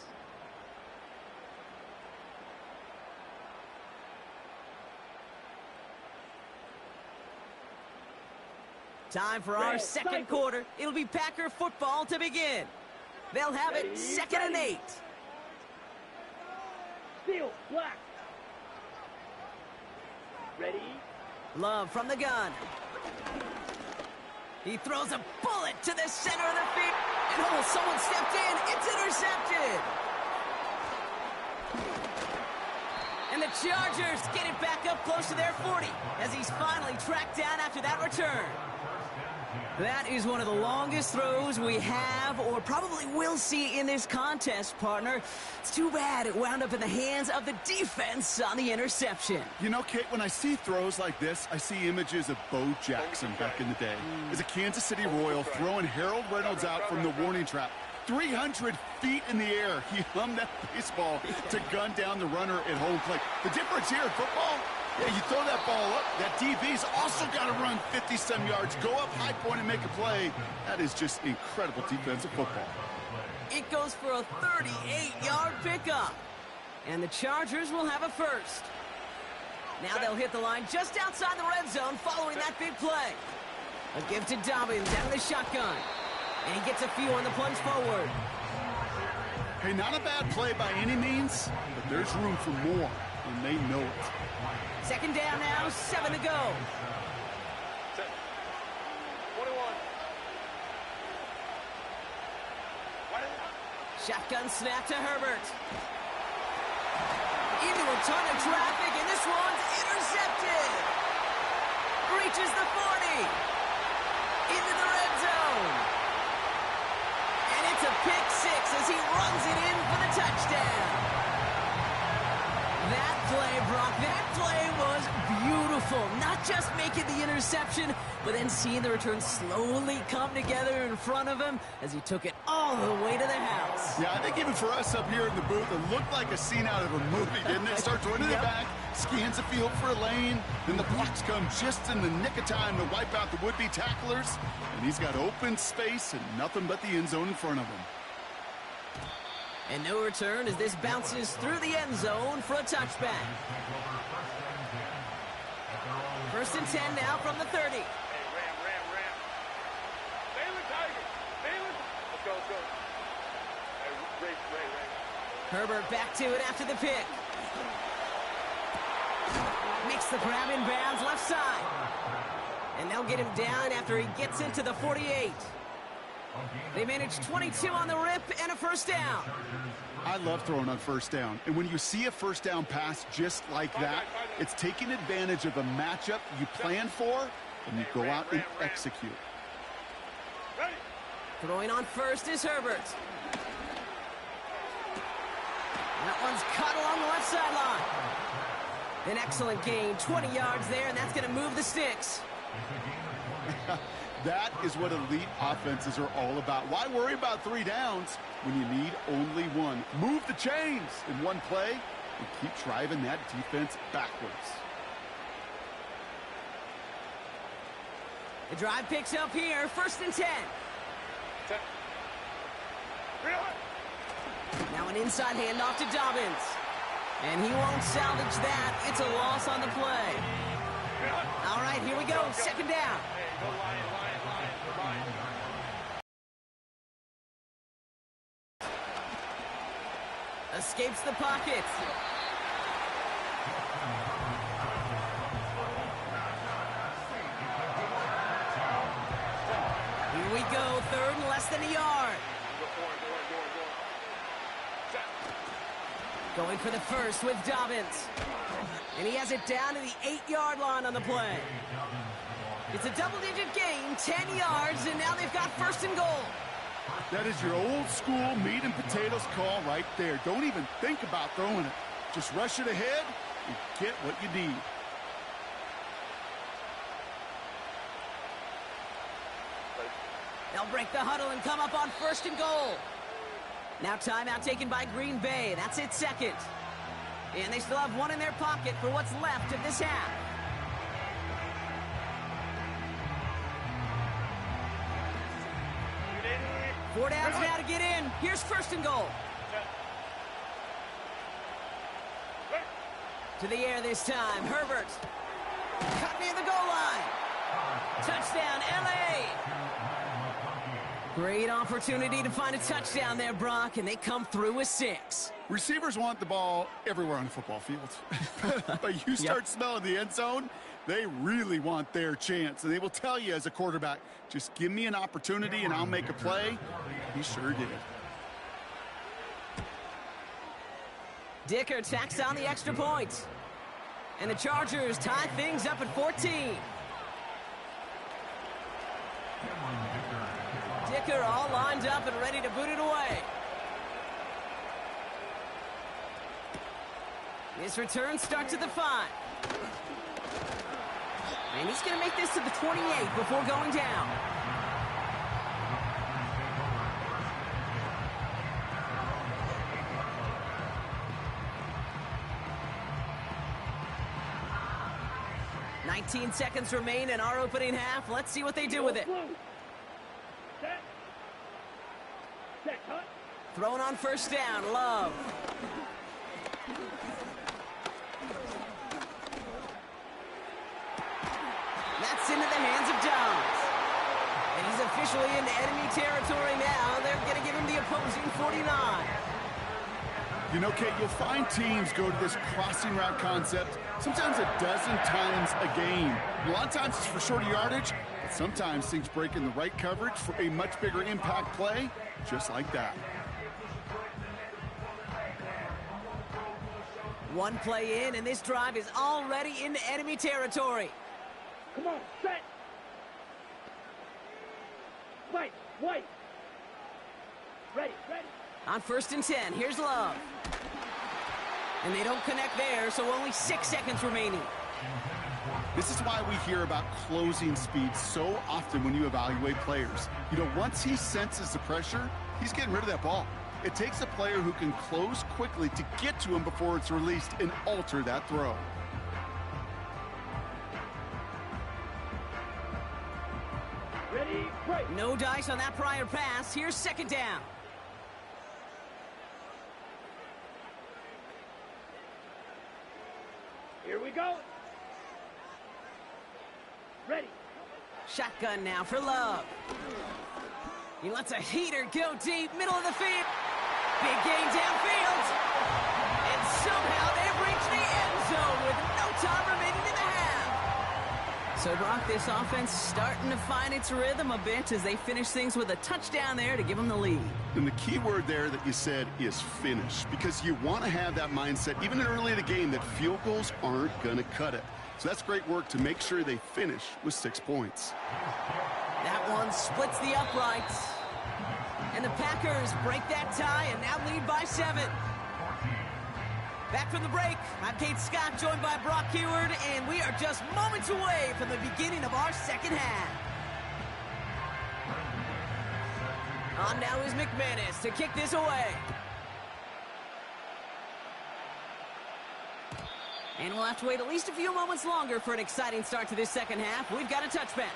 Time for our second quarter. It'll be Packer football to begin. They'll have it 2nd and 8. Steel, black. Ready? Love from the gun. He throws a bullet to the center of the field. And oh, someone stepped in. It's intercepted. And the Chargers get it back up close to their 40 as he's finally tracked down after that return. That is one of the longest throws we have or probably will see in this contest, partner. It's too bad it wound up in the hands of the defense on the interception. You know, Kate, when I see throws like this, I see images of Bo Jackson back in the day. As a Kansas City Royal throwing Harold Reynolds out from the warning trap. 300 feet in the air, he hummed that baseball to gun down the runner at home plate. The difference here in football, yeah, you throw that ball up, that DB's also got to run 50-some yards, go up high point and make a play. That is just incredible defensive football. It goes for a 38-yard pickup. And the Chargers will have a first. Now they'll hit the line just outside the red zone following that big play. A give to Dobbins out of the shotgun. And he gets a few on the plunge forward. Hey, not a bad play by any means, but there's room for more, and they know it. 2nd down now, 7 to go. 21. Shotgun snap to Herbert. Into a ton of traffic, and this one's intercepted. Reaches the 40. Into the red zone. And it's a pick 6 as he runs it in for the touchdown. That play, Brock, that play was beautiful. Not just making the interception, but then seeing the return slowly come together in front of him as he took it all the way to the house. Yeah, I think even for us up here in the booth, it looked like a scene out of a movie, didn't it? Starts running the back, scans the field for a lane, then the blocks come just in the nick of time to wipe out the would-be tacklers, and he's got open space and nothing but the end zone in front of him. And no return as this bounces through the end zone for a touchback. 1st and 10 now from the 30. Hey, Ram. Baylor Tigers. Baylor. Let's go. Hey, Ray. Herbert back to it after the pick. Makes the grab in bounds left side. And they'll get him down after he gets into the 48. They managed 22 on the rip and a first down. I love throwing on first down. And when you see a first down pass just like that, it's taking advantage of a matchup you plan for, and you go out and execute. Ready. Throwing on first is Herbert. That one's cut along the left sideline. An excellent gain, 20 yards there, and that's going to move the sticks. That is what elite offenses are all about. Why worry about 3 downs when you need only 1? Move the chains in one play and keep driving that defense backwards. The drive picks up here, 1st and 10. Now an inside handoff to Dobbins. And he won't salvage that. It's a loss on the play. All right, here we go, 2nd down. Escapes the pocket. Here we go, 3rd and less than a yard. Going for the first with Dobbins. And he has it down to the 8-yard line on the play. It's a double-digit gain, 10 yards, and now they've got first and goal. That is your old school meat and potatoes call right there. Don't even think about throwing it. Just rush it ahead and get what you need. They'll break the huddle and come up on first and goal. Now timeout taken by Green Bay. That's its second. And they still have one in their pocket for what's left of this half. Four downs now to get in. Here's first and goal. To the air this time. Herbert. Cut near the goal line. Touchdown, L.A. Great opportunity to find a touchdown there, Brock, and they come through with 6. Receivers want the ball everywhere on the football field. But you start smelling the end zone, they really want their chance. And they will tell you as a quarterback, just give me an opportunity and I'll make a play. He sure did. Dicker tacks on the extra point. And the Chargers tie things up at 14. Dicker all lined up and ready to boot it away. His return starts at the 5. And he's going to make this to the 28 before going down. "19 seconds remain in our opening half. Let's see what they do with it." Set. Set, cut. Thrown on first down, Love. That's into the hands of Dobbs. And he's officially into enemy territory now. They're going to give him the opposing 49. You know, Kate, you'll find teams go to this crossing route concept sometimes a dozen times a game. A lot of times it's for shorter yardage, but sometimes things break in the right coverage for a much bigger impact play, just like that. One play in, and this drive is already into enemy territory. Come on, set. White, white. Ready, ready. On first and 10, here's Love. And they don't connect there, so only 6 seconds remaining. This is why we hear about closing speed so often when you evaluate players. You know, once he senses the pressure, he's getting rid of that ball. It takes a player who can close quickly to get to him before it's released and alter that throw. Ready, break. No dice on that prior pass. Here's second down. Here we go. Ready. Shotgun now for Love. He lets a heater go deep, middle of the field. Big gain downfield. And somehow they've reached the end zone with no time remaining in the half. So, Brock, this offense starting to find its rhythm a bit as they finish things with a touchdown there to give them the lead. And the key word there that you said is finish, because you want to have that mindset, even early in the game, that field goals aren't going to cut it. So that's great work to make sure they finish with 6 points. That one splits the uprights. And the Packers break that tie and now lead by 7. Back from the break, I'm Kate Scott, joined by Brock Heward, and we are just moments away from the beginning of our second half. On now is McManus to kick this away. And we'll have to wait at least a few moments longer for an exciting start to this second half. We've got a touchback.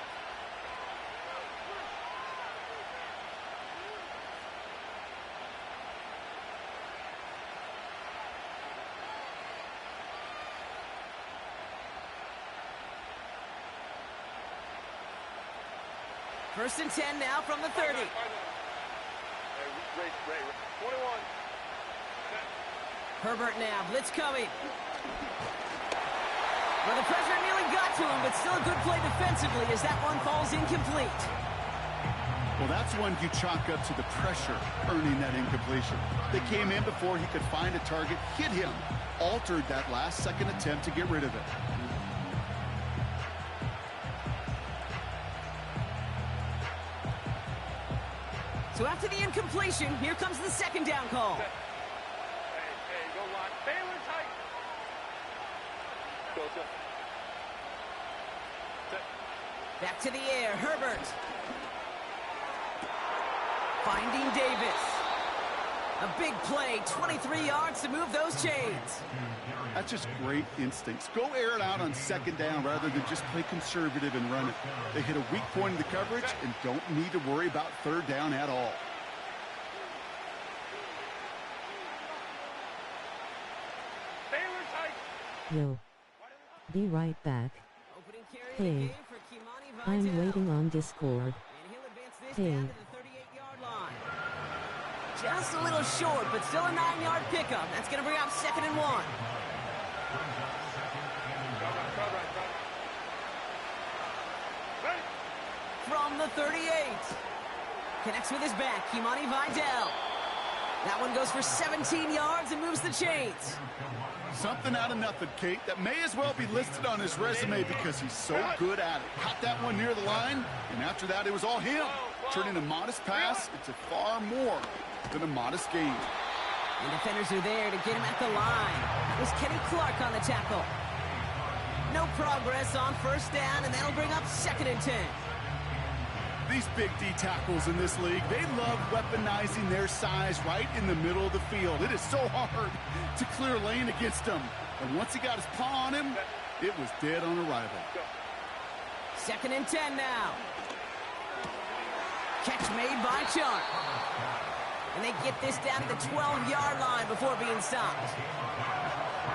First and 10 now from the 30. 21. Herbert now, blitz coming. Well, the pressure nearly got to him, but still a good play defensively as that one falls incomplete. Well, that's one you chalk up to the pressure earning that incompletion. They came in before he could find a target, hit him, altered that last second attempt to get rid of it. So after the incompletion, here comes the second down call. Hey, go line. Baylor tight. Go, go. Back to the air, Herbert. Finding Davis. A big play, 23 yards to move those chains. That's just great instincts. Go air it out on second down rather than just play conservative and run it. They hit a weak point in the coverage and don't need to worry about third down at all. Baylor tight. Yo. Be right back. Opening carry of the Hey. game for Kimani I'm Vidal. waiting on Discord. And he'll advance this Hey. down to the 38-yard line. Just a little short, but still a 9-yard pickup. That's going to bring up 2nd and 1. Ready. From the 38. Connects with his back, Kimani Vidal. That one goes for 17 yards and moves the chains. Something out of nothing, Kate. That may as well be listed on his resume because he's so good at it. Caught that one near the line, and after that, it was all him. Turning a modest pass into far more than a modest gain. And defenders are there to get him at the line. That was Kenny Clark on the tackle. No progress on first down, and that'll bring up 2nd and 10. These big D tackles in this league, they love weaponizing their size right in the middle of the field. It is so hard to clear lane against him. And once he got his paw on him, it was dead on arrival. 2nd and 10 now. Catch made by Chark. And they get this down to the 12-yard line before being stopped.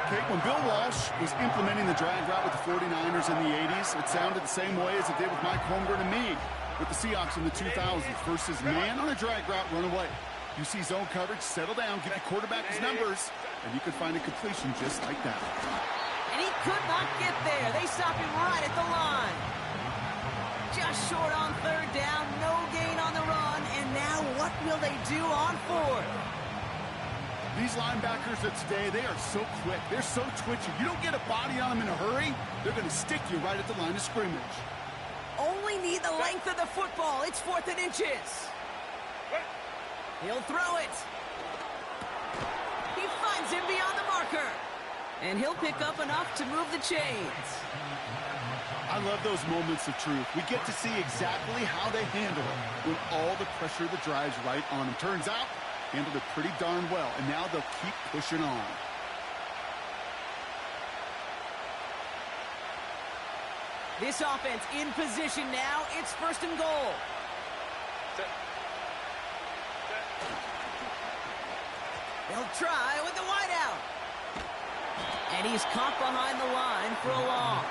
Kate, when Bill Walsh was implementing the drag route with the 49ers in the 80s, it sounded the same way as it did with Mike Holmgren and me with the Seahawks in the 2000s versus man on a drag route, run away. You see zone coverage, settle down, give the quarterback his numbers, and you can find a completion just like that. And he could not get there. They stop him right at the line. Just short on third down, no gain on the run, and now what will they do on 4th? These linebackers of today, they are so quick. They're so twitchy. You don't get a body on them in a hurry, they're going to stick you right at the line of scrimmage. Only need the length of the football. It's 4th and inches. He'll throw it. He finds him beyond the marker. And he'll pick up enough to move the chains. I love those moments of truth. We get to see exactly how they handle it with all the pressure that drives right on them. Turns out, handled it pretty darn well, and now they'll keep pushing on. This offense in position now. It's 1st and goal. They'll try with the wideout. And he's caught behind the line for a loss.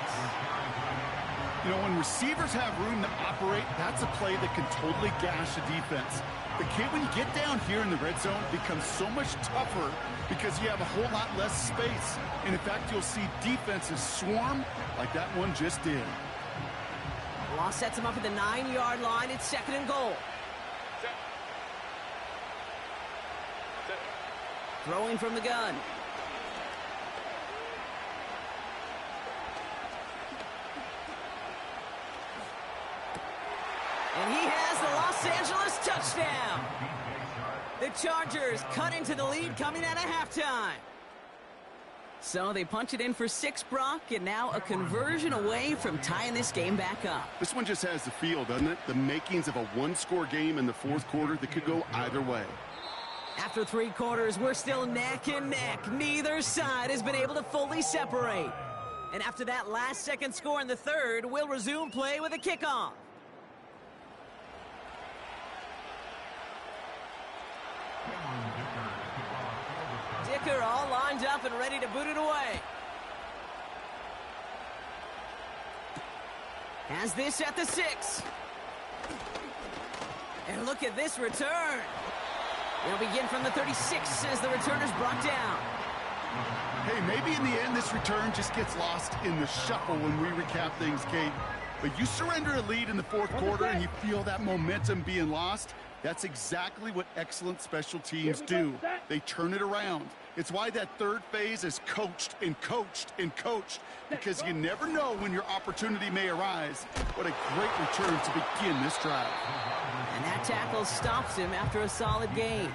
You know, when receivers have room to operate, that's a play that can totally gash a defense. The kid, when you get down here in the red zone, it becomes so much tougher because you have a whole lot less space. And in fact, you'll see defenses swarm like that one just did. Loss sets him up at the 9-yard line. It's 2nd and goal. Throwing from the gun. And he has the Los Angeles touchdown. The Chargers cut into the lead coming out of halftime. So they punch it in for 6, Brock, and now a conversion away from tying this game back up. This one just has the feel, doesn't it? The makings of a one-score game in the 4th quarter that could go either way. After 3 quarters, we're still neck and neck. Neither side has been able to fully separate. And after that last-second score in the 3rd, we'll resume play with a kickoff. Dicker all lined up and ready to boot it away. Has this at the 6. And look at this return. They'll begin from the 36 as the returner's brought down. Hey, maybe in the end this return just gets lost in the shuffle when we recap things, Kate. But you surrender a lead in the 4th quarter and you feel that momentum being lost. That's exactly what excellent special teams do. They turn it around. It's why that third phase is coached and coached and coached, because you never know when your opportunity may arise. What a great return to begin this drive. And that tackle stops him after a solid gain.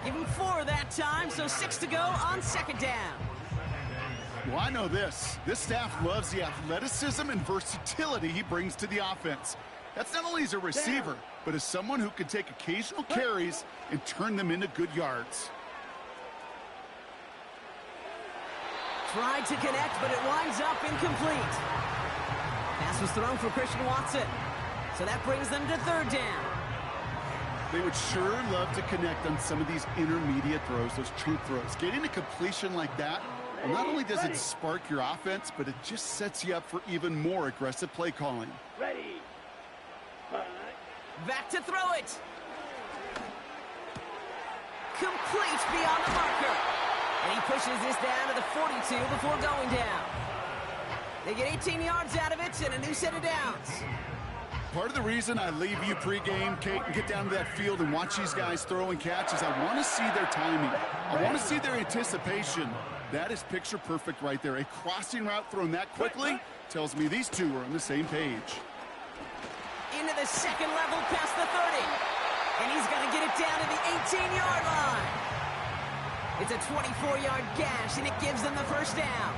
Give him 4 that time, so 6 to go on second down. Well, I know this. This staff loves the athleticism and versatility he brings to the offense. That's not only as a receiver, but as someone who can take occasional carries and turn them into good yards. Tried to connect, but it winds up incomplete. Pass was thrown for Christian Watson. So that brings them to third down. They would sure love to connect on some of these intermediate throws, those true throws. Getting a completion like that, well, not only does it spark your offense, but it just sets you up for even more aggressive play calling. Ready. Back to throw it. Complete beyond the marker. And he pushes this down to the 42 before going down. They get 18 yards out of it and a new set of downs. Part of the reason I leave you pregame, Kate, and get down to that field and watch these guys throw and catch is I want to see their timing. I want to see their anticipation. That is picture perfect right there. A crossing route thrown that quickly tells me these two are on the same page. Into the second level past the 30. And he's going to get it down to the 18-yard line. It's a 24-yard gash, and it gives them the first down.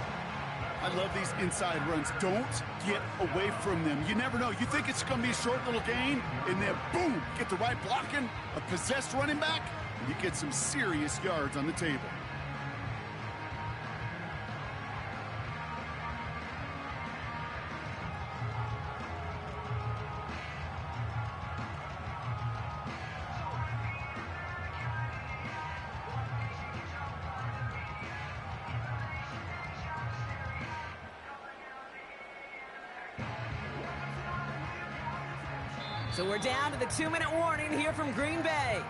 I love these inside runs. Don't get away from them. You never know. You think it's going to be a short little gain, and then boom, get the right blocking, a possessed running back, and you get some serious yards on the table. So we're down to the 2-minute warning here from Green Bay.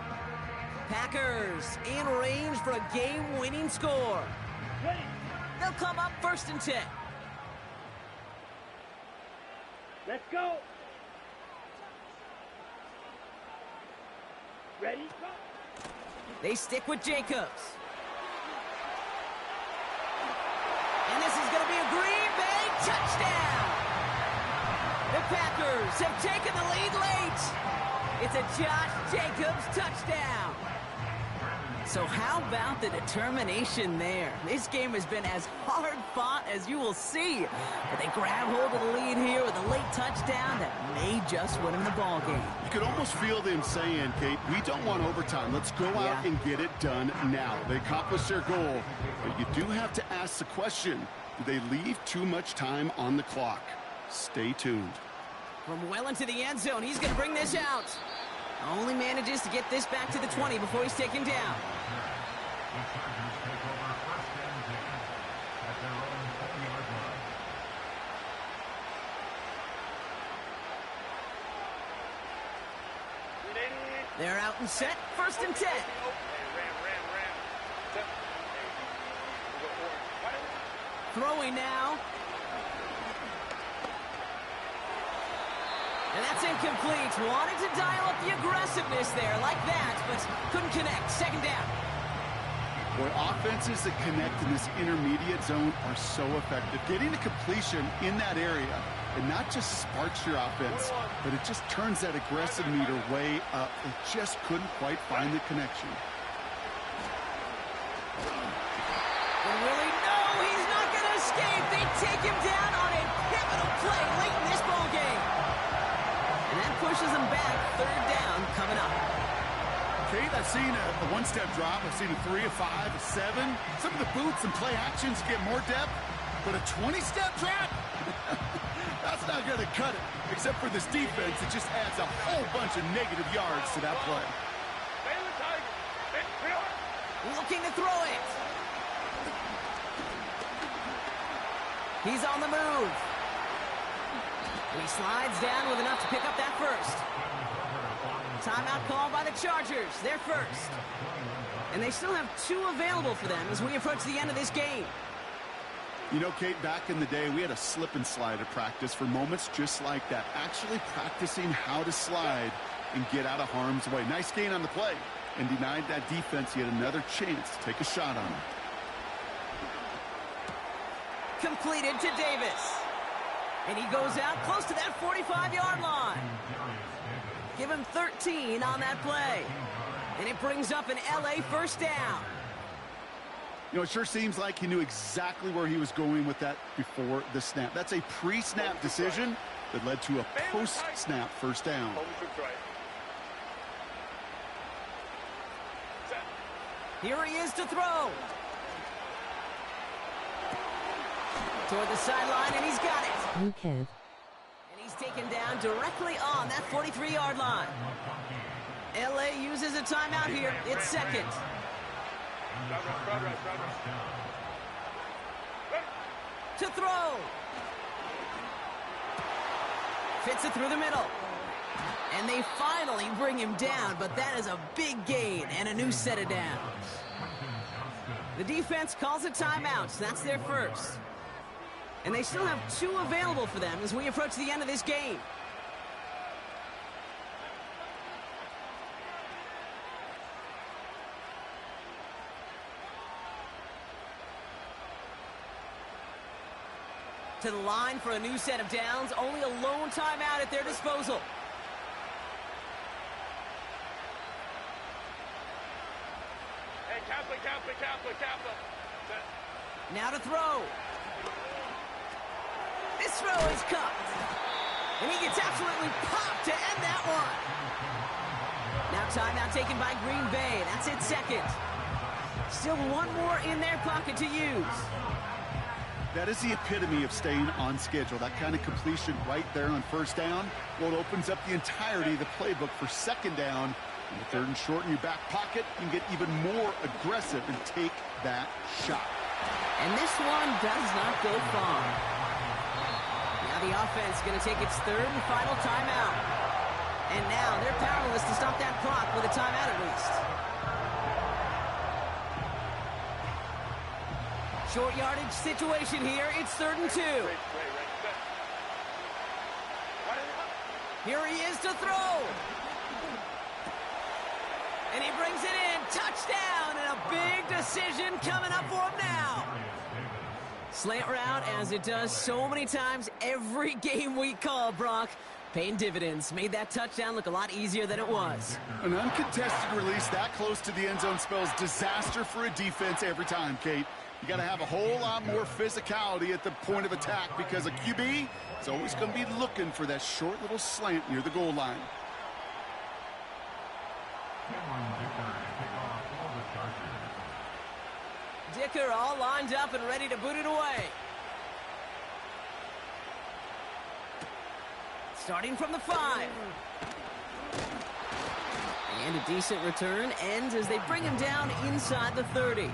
Packers in range for a game-winning score. They'll come up 1st and 10. Let's go. Ready, go. They stick with Jacobs. And this is going to be a Green Bay touchdown. The Packers have taken the lead late. It's a Josh Jacobs touchdown. So how about the determination there? This game has been as hard fought as you will see. But they grab hold of the lead here with a late touchdown that may just win them the ball game. You could almost feel them saying, Kate, we don't want overtime. Let's go out and get it done now. They accomplished their goal. But you do have to ask the question, do they leave too much time on the clock? Stay tuned. From well into the end zone, he's going to bring this out. Only manages to get this back to the 20 before he's taken down. They're out and set, 1st and 10. Throwing now. And that's incomplete. Wanted to dial up the aggressiveness there like that, but couldn't connect. 2nd down. Boy, offenses that connect in this intermediate zone are so effective. Getting a completion in that area, it not just sparks your offense, but it just turns that aggressive meter way up. It just couldn't quite find the connection. And really, no, he's not going to escape. They take him down on a pivotal play late in this ball game. And that pushes them back. 3rd down coming up. Kate, I've seen a one-step drop. I've seen a 3, a 5, a 7. Some of the boots and play actions get more depth, but a 20-step drop? That's not going to cut it. Except for this defense, it just adds a whole bunch of negative yards to that play. Looking to throw it. He's on the move. And he slides down with enough to pick up that first. Timeout called by the Chargers. They're first. And they still have 2 available for them as we approach the end of this game. You know, Kate, back in the day, we had a slip and slide at practice for moments just like that. Actually practicing how to slide and get out of harm's way. Nice gain on the play. and denied that defense yet another chance to take a shot on him. Completed to Davis. And he goes out close to that 45-yard line. Give him 13 on that play. And it brings up an LA first down. You know, it sure seems like he knew exactly where he was going with that before the snap. That's a pre-snap decision that led to a post-snap first down. Here he is to throw. Toward the sideline, and he's got it. You can't. And he's taken down directly on that 43-yard line. LA uses a timeout here. It's second. To throw. Fits it through the middle. And they finally bring him down, but that is a big gain and a new set of downs. The defense calls a timeout, so that's their first. And they still have 2 available for them as we approach the end of this game. To the line for a new set of downs, only a lone timeout at their disposal. Hey, Kaplan. Now to throw. This throw is cut. And he gets absolutely popped to end that one. Now timeout taken by Green Bay. That's it, second. Still one more in their pocket to use. That is the epitome of staying on schedule. That kind of completion right there on first down. Well, it opens up the entirety of the playbook for second down. In the third and short in your back pocket, you can get even more aggressive and take that shot. And this one does not go far. Now the offense is going to take its third and final timeout. And now they're powerless to stop that clock with a timeout at least. Short yardage situation here. It's 3rd and 2. Here he is to throw. And he brings it in. Touchdown, and a big decision coming up for him now. Slant route, as it does so many times every game we call, Brock. Paying dividends. Made that touchdown look a lot easier than it was. An uncontested release that close to the end zone spells disaster for a defense every time, Kate. You got to have a whole lot more physicality at the point of attack because a QB is always going to be looking for that short little slant near the goal line. Dicker all lined up and ready to boot it away. Starting from the 5. And a decent return ends as they bring him down inside the 30.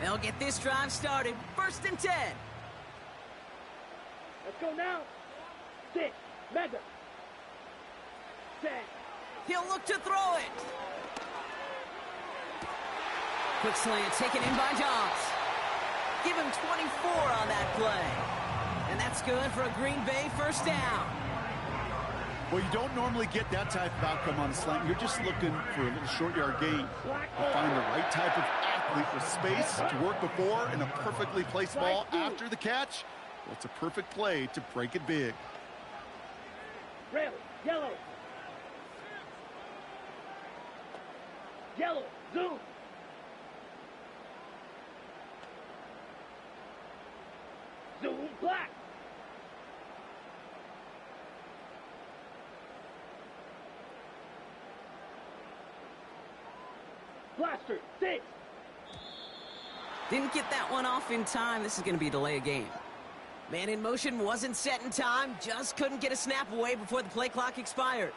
They'll get this drive started. 1st and 10. Let's go now. 6. Mega. 10. He'll look to throw it. Quick slant taken in by Dobbs. Give him 24 on that play. And that's good for a Green Bay first down. Well, you don't normally get that type of outcome on a slant. You're just looking for a little short yard gain. You find the right type of athlete with space to work before and a perfectly placed ball after the catch. Well, it's a perfect play to break it big. Red, yellow. Yellow, zoom. Zoom, black. Blaster, 6. Didn't get that one off in time. This is going to be a delay of game. Man in motion wasn't set in time. Just couldn't get a snap away before the play clock expired.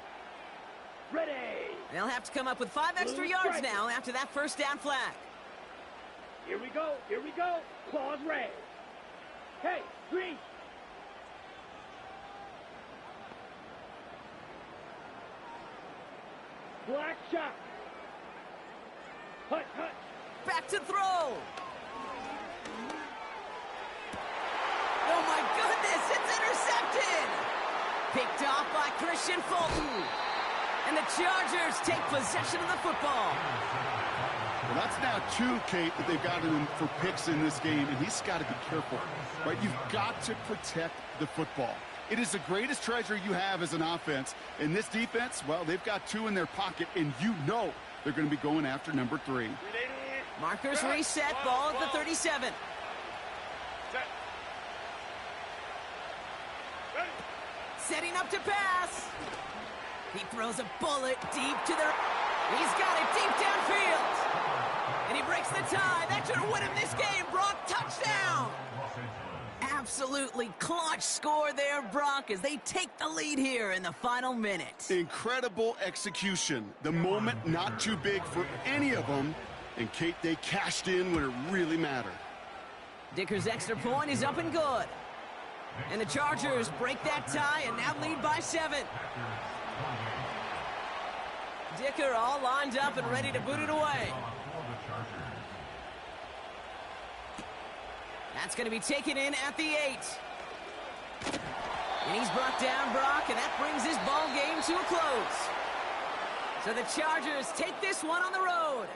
Ready. They'll have to come up with 5 extra yards now after that first down flag. Here we go. Here we go. Claws red. Hey, green. Black shot. Hut, hut. Back to throw. Oh my goodness, it's intercepted. Picked off by Christian Fulton. And the Chargers take possession of the football. Well, that's now 2, Kate, that they've got him for picks in this game, and he's got to be careful, right? You've got to protect the football. It is the greatest treasure you have as an offense. And this defense, well, they've got 2 in their pocket, and you know they're going to be going after number 3. Markers reset, ball at the 37. Setting up to pass. He throws a bullet deep to the... He's got it deep downfield. And he breaks the tie. That should win him this game. Brock, touchdown. Absolutely clutch score there, Brock, as they take the lead here in the final minute. Incredible execution. The moment not too big for any of them. And, Kate, they cashed in when it really mattered. Dicker's extra point is up and good. And the Chargers break that tie and now lead by 7. Dicker all lined up and ready to boot it away. That's going to be taken in at the 8. And he's brought down, Brock, and that brings his ball game to a close. So the Chargers take this one on the road.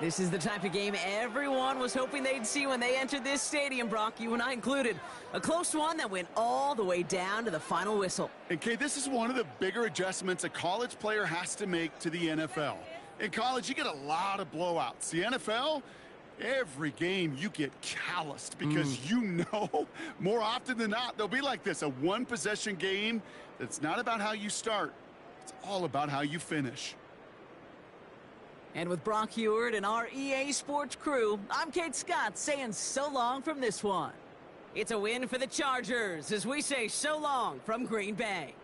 This is the type of game everyone was hoping they'd see when they entered this stadium, Brock, you and I included. A close one that went all the way down to the final whistle. And, Kate, this is one of the bigger adjustments a college player has to make to the NFL. In college, you get a lot of blowouts. The NFL, every game you get calloused because you know more often than not they'll be like this, a one-possession game that's not about how you start. It's all about how you finish. And with Brock Heward and our EA Sports crew, I'm Kate Scott saying so long from this one. It's a win for the Chargers as we say so long from Green Bay.